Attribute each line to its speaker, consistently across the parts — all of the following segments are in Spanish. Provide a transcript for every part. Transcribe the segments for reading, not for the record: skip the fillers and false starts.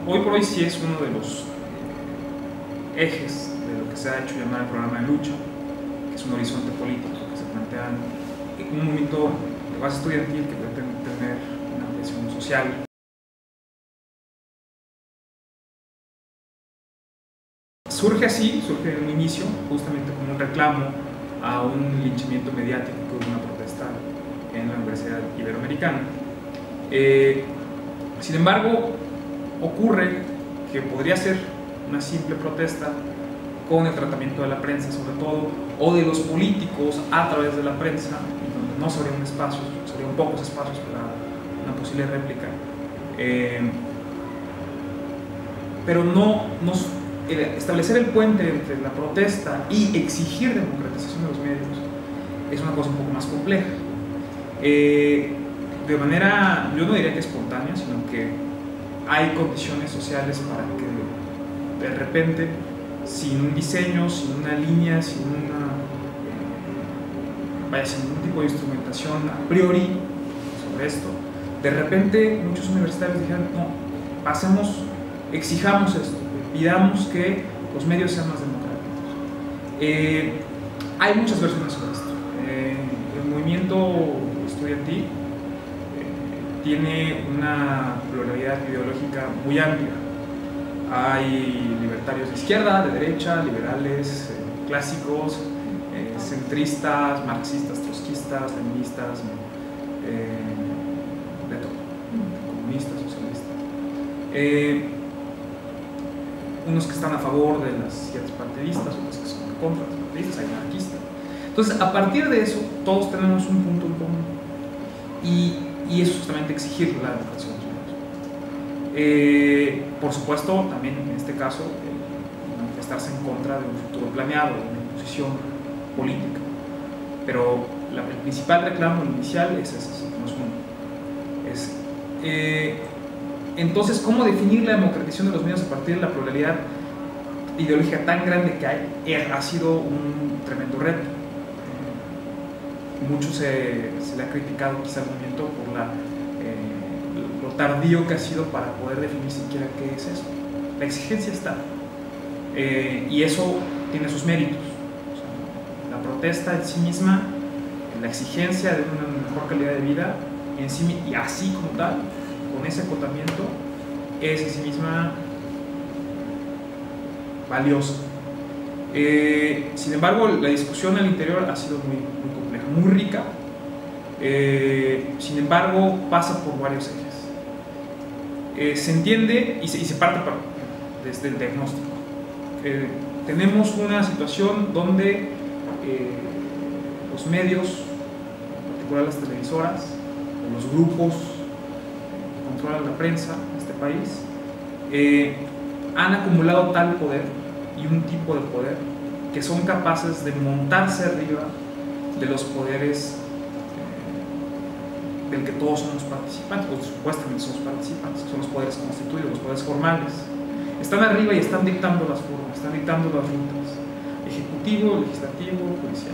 Speaker 1: hoy por hoy sí es uno de los ejes de lo que se ha hecho llamar el programa de lucha, que es un horizonte político que se plantea en un movimiento de base estudiantil que pretende tener una ambición social. Surge en un inicio, justamente como un reclamo a un linchamiento mediático de una protesta en la Universidad Iberoamericana. Sin embargo, ocurre que podría ser una simple protesta con el tratamiento de la prensa, sobre todo, o de los políticos a través de la prensa, donde no se abrían espacios, se abrían pocos espacios para una posible réplica. Pero establecer el puente entre la protesta y exigir democratización de los medios es una cosa un poco más compleja. De manera, yo no diría que espontánea, sino que hay condiciones sociales para que de repente, sin un diseño, sin una línea, sin ningún tipo de instrumentación a priori sobre esto, de repente muchos universitarios dijeron, no, exijamos esto, pidamos que los medios sean más democráticos. Hay muchas versiones sobre esto. El movimiento estudiantil tiene una pluralidad ideológica muy amplia. Hay libertarios de izquierda, de derecha, liberales, clásicos, centristas, marxistas, trotskistas, leninistas, de todo, comunistas, socialistas. Unos que están a favor de las ideas partidistas, otros que son contra las partidistas, hay anarquistas. Entonces, a partir de eso, todos tenemos un punto en común. Y eso es justamente exigir la democracia de los medios. Por supuesto, también en este caso, manifestarse en contra de un futuro planeado, de una imposición política. Pero el principal reclamo inicial es ese, no es uno. Entonces, ¿cómo definir la democratización de los medios a partir de la pluralidad ideológica tan grande que hay? Ha sido un tremendo reto. Mucho se le ha criticado quizá al movimiento por lo tardío que ha sido para poder definir siquiera qué es eso. La exigencia está. Y eso tiene sus méritos. O sea, la protesta en sí misma, la exigencia de una mejor calidad de vida, en sí, y así como tal, con ese acotamiento, es en sí misma valiosa. Sin embargo, la discusión al interior ha sido muy compleja, muy rica. Sin embargo, pasa por varios ejes. Se entiende y se parte desde el diagnóstico. Tenemos una situación donde los medios, en particular las televisoras, o los grupos que controlan la prensa en este país, han acumulado tal poder y un tipo de poder que son capaces de montarse arriba de los poderes del que todos somos participantes, o supuestamente somos participantes, que son los poderes constituidos, los poderes formales. Están arriba y están dictando las formas, están dictando las rutas, ejecutivo, legislativo, judicial.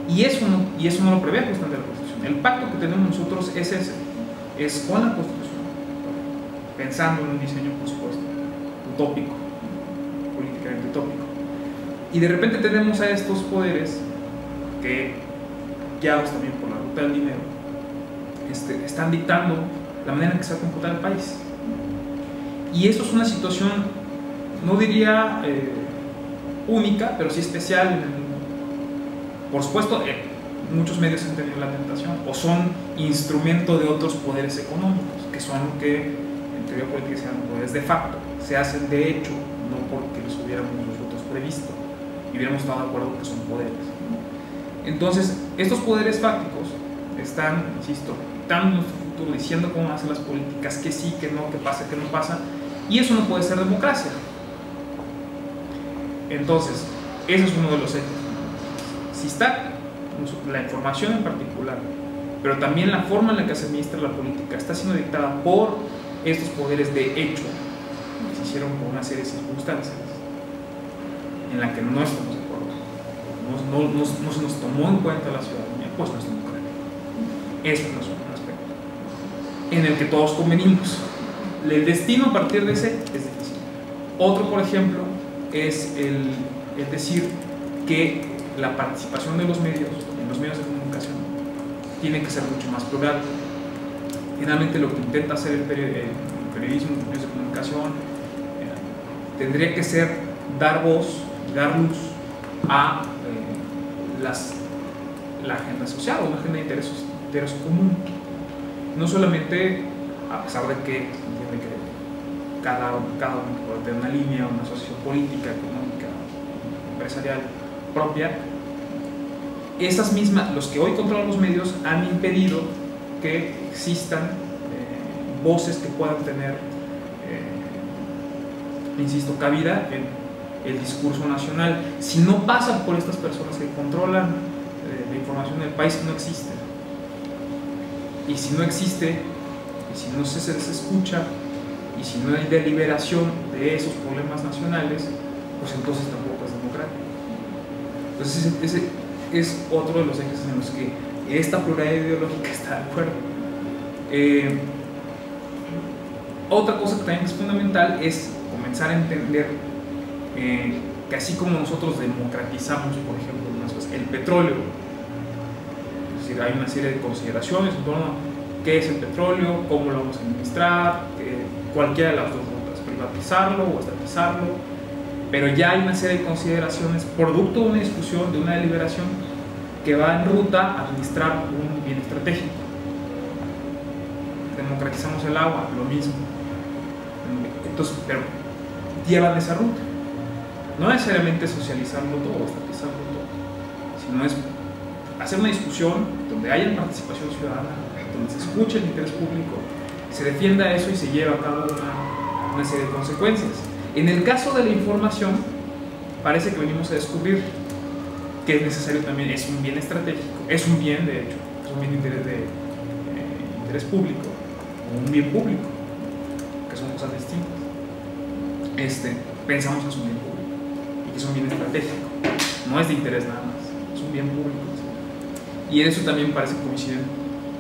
Speaker 1: Y eso no lo prevé justamente la Constitución. El pacto que tenemos nosotros es ese, es con la Constitución, pensando en un diseño, por supuesto, utópico, políticamente utópico. Y de repente tenemos a estos poderes que, guiados también por la ruta del dinero, están dictando la manera en que se va a computar el país. Y eso es una situación, no diría única, pero sí especial en el mundo. Por supuesto, muchos medios han tenido la tentación o son instrumento de otros poderes económicos, que son lo que en teoría política se llaman poderes de facto, se hacen de hecho, no porque los hubiéramos nosotros previsto y hubiéramos estado de acuerdo que son poderes. Entonces, estos poderes fácticos están, insisto, dictando nuestro futuro, diciendo cómo van a ser las políticas, que sí, que no, que pasa, que no pasa, y eso no puede ser democracia. Entonces, ese es uno de los ejes. Si está la información en particular, pero también la forma en la que se administra la política está siendo dictada por estos poderes de hecho, que se hicieron por una serie de circunstancias en la que no estamos de acuerdo, no se nos tomó en cuenta la ciudadanía, pues no es democrático. Eso no es un aspecto en el que todos convenimos. el destino a partir de ese es difícil. Otro, por ejemplo, es decir que la participación de los medios, en los medios de comunicación, tiene que ser mucho más plural. Finalmente, lo que intenta hacer el periodismo, los medios de comunicación, tendría que ser dar voz, dar luz a la agenda social, o una agenda de interés común. No solamente, a pesar de que entiende que cada uno puede tener una línea, una asociación política, económica, empresarial propia, los que hoy controlan los medios han impedido que existan voces que puedan tener, insisto, cabida en el discurso nacional. Si no pasan por estas personas que controlan la información del país, no existe. Y si no existe, y si no se les escucha, y si no hay deliberación de esos problemas nacionales, pues entonces tampoco es democrático. Entonces ese es otro de los ejes en los que esta pluralidad ideológica está de acuerdo. Otra cosa que también es fundamental es comenzar a entender que así como nosotros democratizamos, por ejemplo, el petróleo, es decir, hay una serie de consideraciones en torno a qué es el petróleo, cómo lo vamos a administrar, cualquiera de las dos rutas, privatizarlo o estatizarlo, pero ya hay una serie de consideraciones producto de una discusión, de una deliberación que va en ruta a administrar un bien estratégico. Democratizamos el agua, lo mismo. Entonces, pero llevan esa ruta. No necesariamente socializarlo todo, estatizarlo todo, sino es hacer una discusión donde haya participación ciudadana, donde se escuche el interés público, se defienda eso y se lleva a cabo una serie de consecuencias. En el caso de la información, parece que venimos a descubrir que es necesario también, es un bien estratégico, es un bien de hecho, es un bien de interés público, o un bien público, que son cosas distintas. Pensamos que es un bien público y que es un bien estratégico, no es de interés nada más, es un bien público. Y en eso también parece que coinciden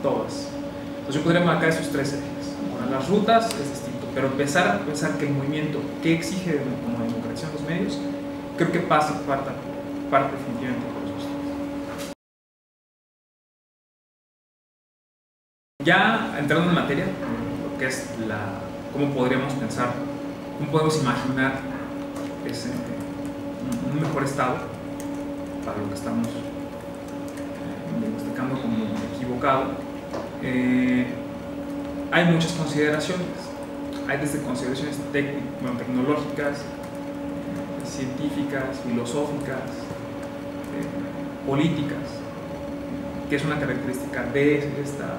Speaker 1: todas. Entonces yo podría marcar esos tres ejes. Bueno, las rutas es distinto, pero empezar a pensar que el movimiento que exige como democracia en los medios, creo que parte definitivamente por eso. Ya entrando en materia, lo que es cómo podríamos pensar, cómo podemos imaginar un mejor estado para lo que estamos diagnosticando como equivocado. Hay muchas consideraciones. Hay desde consideraciones tecnológicas, científicas, filosóficas, políticas, que es una característica de esta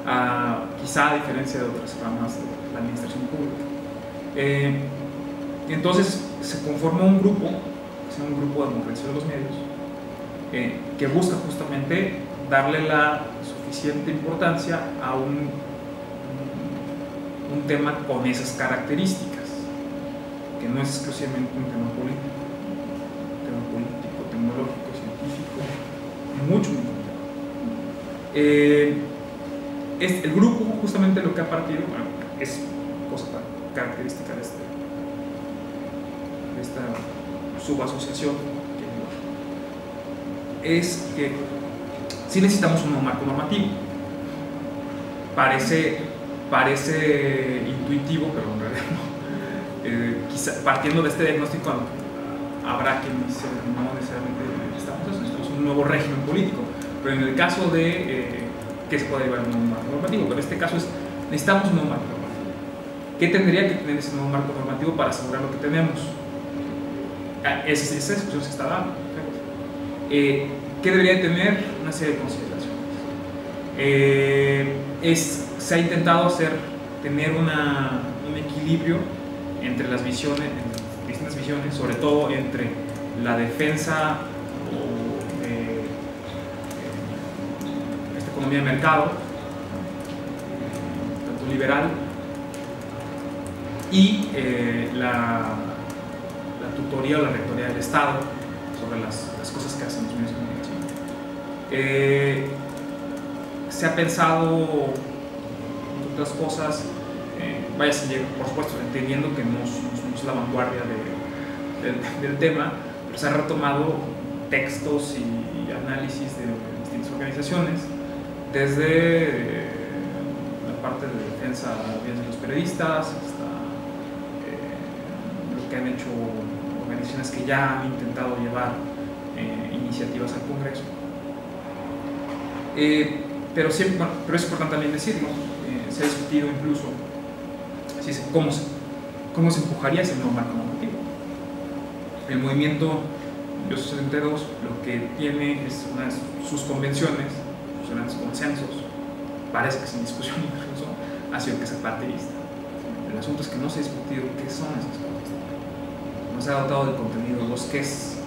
Speaker 1: área, quizá a diferencia de otras ramas de la administración pública. Entonces se conformó un grupo, que se llama un grupo de democracia de los medios, que busca justamente darle la suficiente importancia a un tema con esas características, que no es exclusivamente un tema político, tecnológico, científico, mucho muy complejo. El grupo justamente lo que ha partido, bueno, es cosa característica de esta subasociación, es que sí necesitamos un nuevo marco normativo. Parece intuitivo, pero en realidad no. Quizá partiendo de este diagnóstico habrá quien dice no necesariamente necesitamos un nuevo régimen político, pero en el caso de que se puede llevar un nuevo marco normativo, pero en este caso necesitamos un nuevo marco normativo. ¿Qué tendría que tener ese nuevo marco normativo para asegurar lo que tenemos? Esa discusión se está dando. ¿Qué debería tener? Una serie de consideraciones. Se ha intentado tener un equilibrio entre las visiones, distintas visiones, sobre todo entre la defensa de esta economía de mercado, tanto liberal, y la tutoría o la rectoría del Estado sobre las cosas que hacen los medios de comunicación. Se ha pensado otras cosas, vaya, por supuesto, entendiendo que no es la vanguardia del tema, pero se han retomado textos y análisis de distintas organizaciones, desde la parte de defensa de los periodistas hasta lo que han hecho organizaciones que ya han intentado llevar iniciativas al Congreso. Pero es importante también decirlo, se ha discutido incluso cómo se empujaría ese nuevo marco normativo. El movimiento 1972 lo que tiene es sus convenciones, sus grandes consensos, parece que sin discusión incluso, ha sido que es partidista. El asunto es que no se ha discutido qué son esas cosas. No se ha dotado del contenido, los qué es.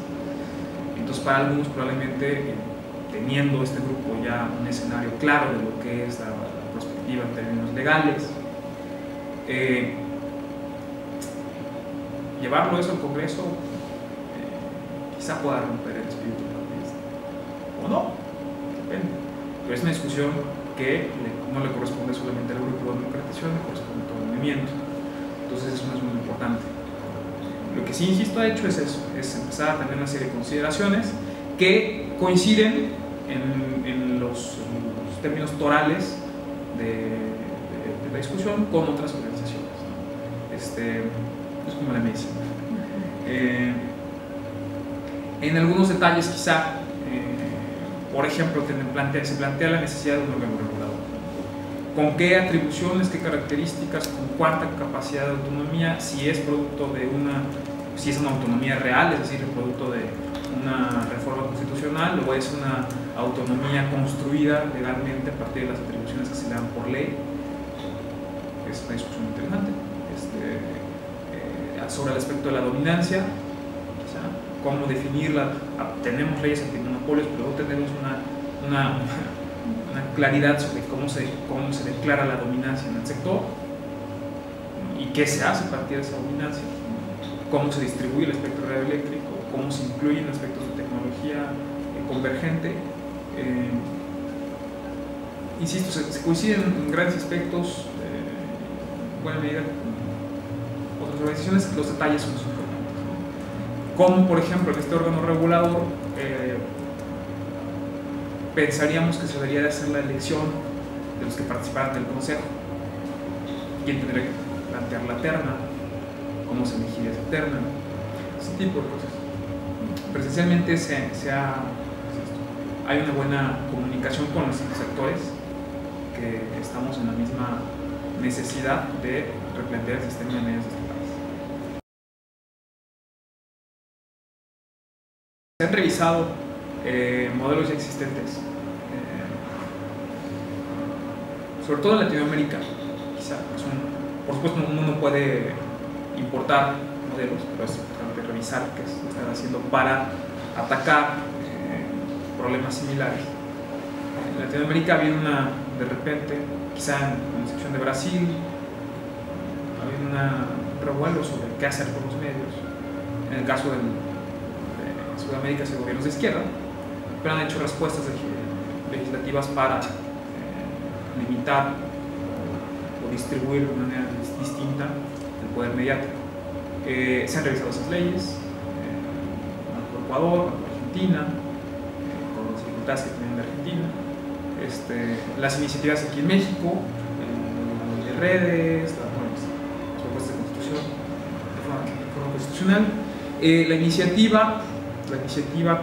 Speaker 1: Entonces, para algunos, probablemente, teniendo este grupo ya un escenario claro de lo que es la perspectiva en términos legales, llevarlo eso al Congreso quizá pueda romper el espíritu partidista, o no, depende. Pero es una discusión que no le corresponde solamente al grupo de democratización, le corresponde a todo el movimiento. Entonces eso no es muy importante. Lo que sí, insisto, ha hecho es eso, es empezar a tener una serie de consideraciones que coinciden en los términos torales de la discusión con otras organizaciones, ¿no? Es como la medicina. En algunos detalles, quizá, por ejemplo, se plantea la necesidad de un órgano regulador. ¿Con qué atribuciones, qué características, con cuánta capacidad de autonomía? Si es producto de si es una autonomía real, es decir, el producto de una reforma constitucional, o es una autonomía construida legalmente a partir de las atribuciones que se le dan por ley. Es una discusión interesante. Sobre el aspecto de la dominancia, o sea, cómo definirla. Tenemos leyes antimonopolios, pero no tenemos una claridad sobre cómo se declara la dominancia en el sector y qué se hace a partir de esa dominancia, cómo se distribuye el espectro radioeléctrico, cómo se incluyen aspectos de tecnología convergente. Insisto, se coinciden en grandes aspectos, en buena medida con otras organizaciones. Los detalles son importantes, ¿no? Como por ejemplo en este órgano regulador pensaríamos que se debería de hacer la elección de los que participaran del consejo, quién tendría que plantear la terna, cómo se elegiría esa terna, ese tipo de cosas. Presencialmente hay una buena comunicación con los sectores, que estamos en la misma necesidad de replantear el sistema de medios de este país. Se han revisado modelos ya existentes, sobre todo en Latinoamérica, quizá. Por supuesto, uno no puede importar modelos, pero es importante revisar qué están haciendo para atacar problemas similares. En Latinoamérica había de repente, quizá en la excepción de Brasil, había un revuelo sobre qué hacer con los medios. En el caso de Sudamérica, son gobiernos de izquierda, pero han hecho respuestas legislativas para limitar o distribuir de una manera distinta el poder mediático. Se han revisado esas leyes, tanto en Ecuador, tanto en Argentina, con las dificultades que tienen en Argentina. Las iniciativas aquí en México, de redes, las propuestas de constitución, de forma constitucional. La iniciativa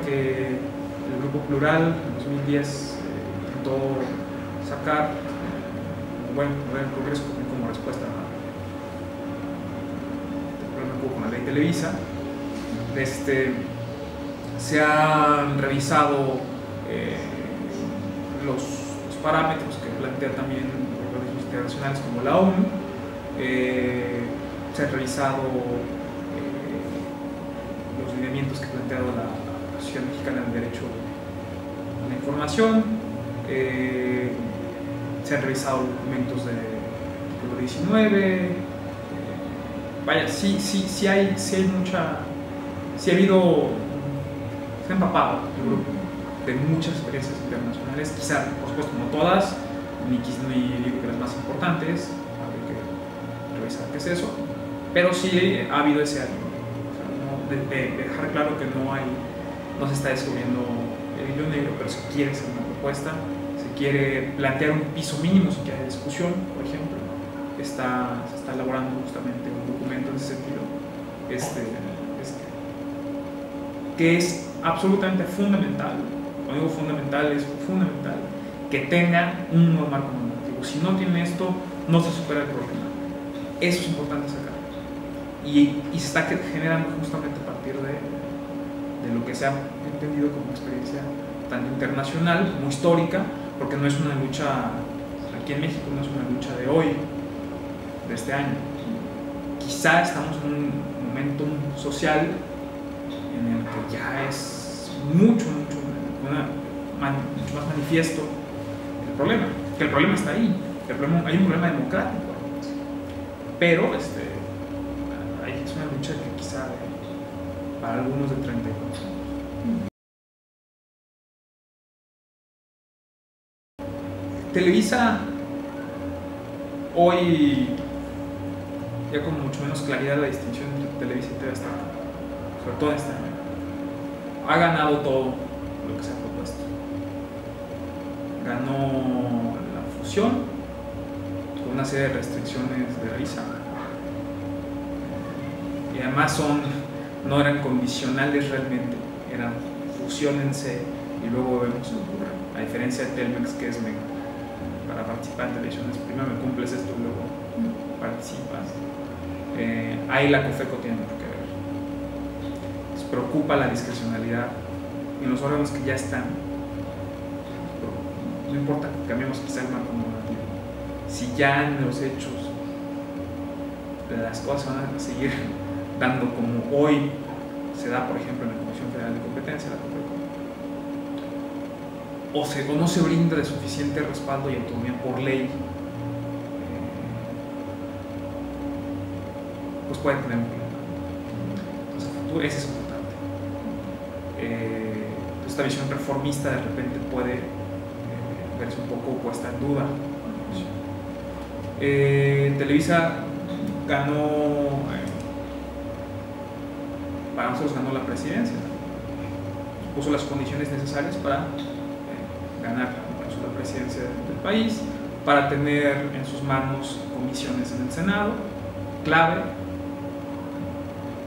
Speaker 1: que el Grupo Plural en 2010 intentó sacar, el Congreso como respuesta al problema que hubo con la ley Televisa. Se han revisado los parámetros que plantea también organismos internacionales como la ONU. Se han revisado los lineamientos que ha planteado la Asociación Mexicana del Derecho a la Información. Se han revisado documentos del artículo 19. Vaya, sí hay mucha. Sí ha habido. Se ha empapado el grupo de muchas experiencias internacionales, quizá, por supuesto, como todas, ni digo que las más importantes, habría que revisar qué es eso, pero sí ha habido ese ánimo, o sea, de dejar claro que no se está descubriendo el hilo negro, pero se quiere hacer una propuesta, se quiere plantear un piso mínimo si quiere discusión, por ejemplo. Se está elaborando justamente un documento en ese sentido, que es absolutamente fundamental. Cuando digo fundamental, es fundamental que tenga un nuevo marco normativo. Si no tiene esto, no se supera el problema. Eso es importante sacar. Y se está generando justamente a partir de lo que se ha entendido como experiencia tanto internacional como histórica, porque no es una lucha, aquí en México no es una lucha de hoy, de este año. Quizá estamos en un momento social en el que ya es mucho más manifiesto el problema, que el problema está ahí, hay un problema democrático, pero es una lucha que quizá para algunos de 30 años. Televisa hoy, ya con mucho menos claridad la distinción entre Televisa y TV Azteca, sobre todo este año, ha ganado todo lo que se ha propuesto. Ganó la fusión con una serie de restricciones de risa, y además no eran condicionales realmente, eran fusiónense y luego vemos lo que ocurre, a diferencia de Telmex, que es para participar en televisiones, primero me cumples esto y luego participas. Ahí la COFECO tiene mucho que ver. Les preocupa la discrecionalidad en los órganos que ya están. No importa que cambiemos quizá el marco normativo, si ya en los hechos las cosas van a seguir dando como hoy se da, por ejemplo, en la Comisión Federal de Competencia, la COFECO, o no se brinda de suficiente respaldo y autonomía por ley, pues pueden tener un problema. Entonces, ese es importante. Esta visión reformista de repente puede verse un poco puesta en duda. Televisa ganó, para nosotros ganó la presidencia, puso las condiciones necesarias para ganar la presidencia del país, para tener en sus manos comisiones en el Senado, clave,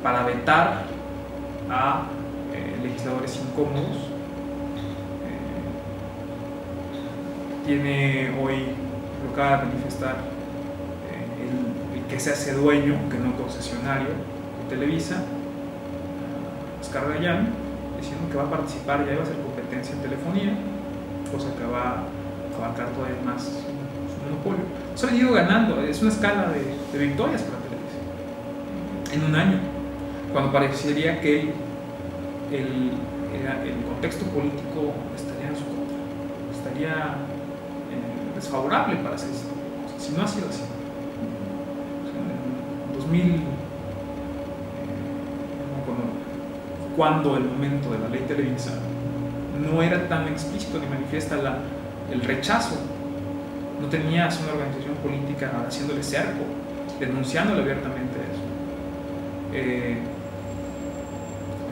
Speaker 1: para vetar a legisladores incómodos. Tiene hoy, lo acaba de manifestar, el que se hace dueño, que no concesionario, de Televisa, Oscar Rayán, diciendo que va a participar, ya iba a hacer competencia en telefonía, cosa que va a abarcar todavía más su monopolio. Se ha venido ganando, es una escala de victorias para Televisa en un año, cuando parecería que el contexto político estaría en su contra, estaría desfavorable para hacer esto, si no ha sido así. En 2000, cuando el momento de la ley Televisa no era tan explícito ni manifiesta el rechazo, no tenías una organización política haciéndole cerco, denunciándole abiertamente eso,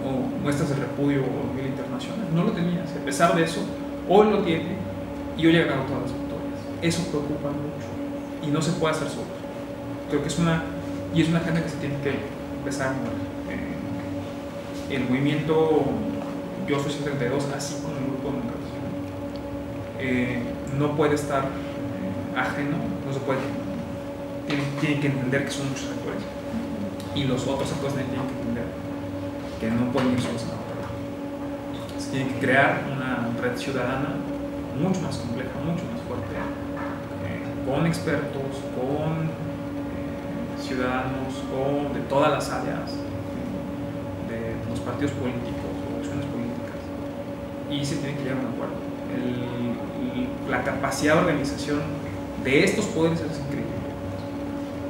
Speaker 1: o muestras de repudio a nivel internacional, no lo tenías. A pesar de eso, hoy lo tiene y hoy ha ganado todas las victorias. Eso preocupa mucho y no se puede hacer solo. Creo que es una agenda que se tiene que empezar a mover. El movimiento Yo Soy 132, así como el grupo de democracia, no puede estar ajeno, no se puede, tiene que entender que son muchos actores y los otros actores tienen que entender que no pueden ir solos a la batalla. Se tiene que crear una red ciudadana mucho más compleja, mucho más fuerte, con expertos, con ciudadanos, de todas las áreas, de los partidos políticos, opciones políticas, y se tiene que llegar a un acuerdo. La capacidad de organización de estos poderes es increíble.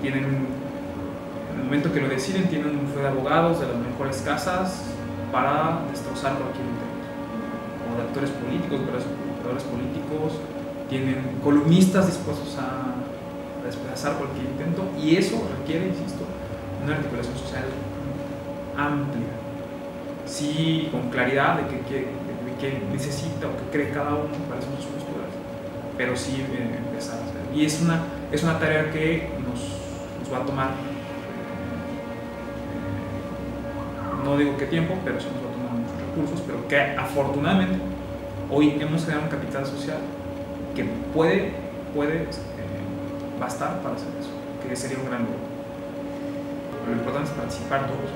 Speaker 1: Tienen, en el momento que lo deciden, tienen un bufete de abogados de las mejores casas para destrozar cualquier intento, o de actores políticos, operadores políticos, tienen columnistas dispuestos a desplazar cualquier intento, y eso requiere, insisto, una articulación social amplia, sí, con claridad de qué necesita o qué cree cada uno, cuáles son sus posturas, pero sí empezar a hacer. Y es una tarea que nos va a tomar, no digo qué tiempo, pero sí nos va a tomar muchos recursos, pero que afortunadamente hoy hemos creado un capital social que puede bastar para hacer eso, que sería un gran logro. Lo importante es participar todos,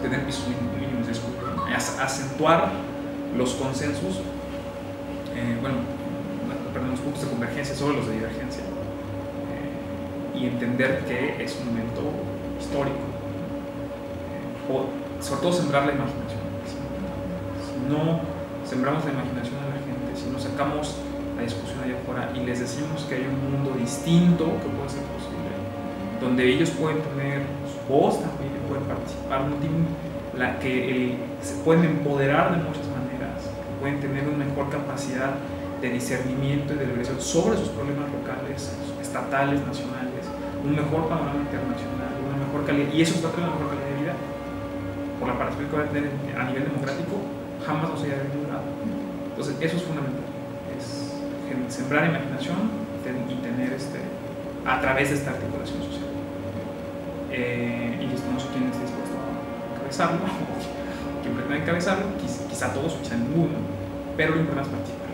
Speaker 1: tener pisos mínimos de discusión, acentuar los consensos, los puntos de convergencia sobre los de divergencia, y entender que es un momento histórico, sobre todo sembrar la imaginación. Si no sembramos la imaginación a la gente, si no sacamos la discusión allá afuera y les decimos que hay un mundo distinto que puede ser posible, donde ellos pueden tener su voz también, que pueden participar, se pueden empoderar de muchas maneras, que pueden tener una mejor capacidad de discernimiento y de liberación sobre sus problemas locales, estatales, nacionales, un mejor panorama internacional, una mejor calidad, y eso va a tener una mejor calidad de vida por la participación que va a tener a nivel democrático, jamás nos haya de ningún lado. Entonces eso es fundamental, es sembrar imaginación y tener a través de esta articulación social. Y no sé quién está dispuesto a encabezarlo, quién pretende encabezarlo, quizá todos, quizá ninguno, pero lo importante es participar.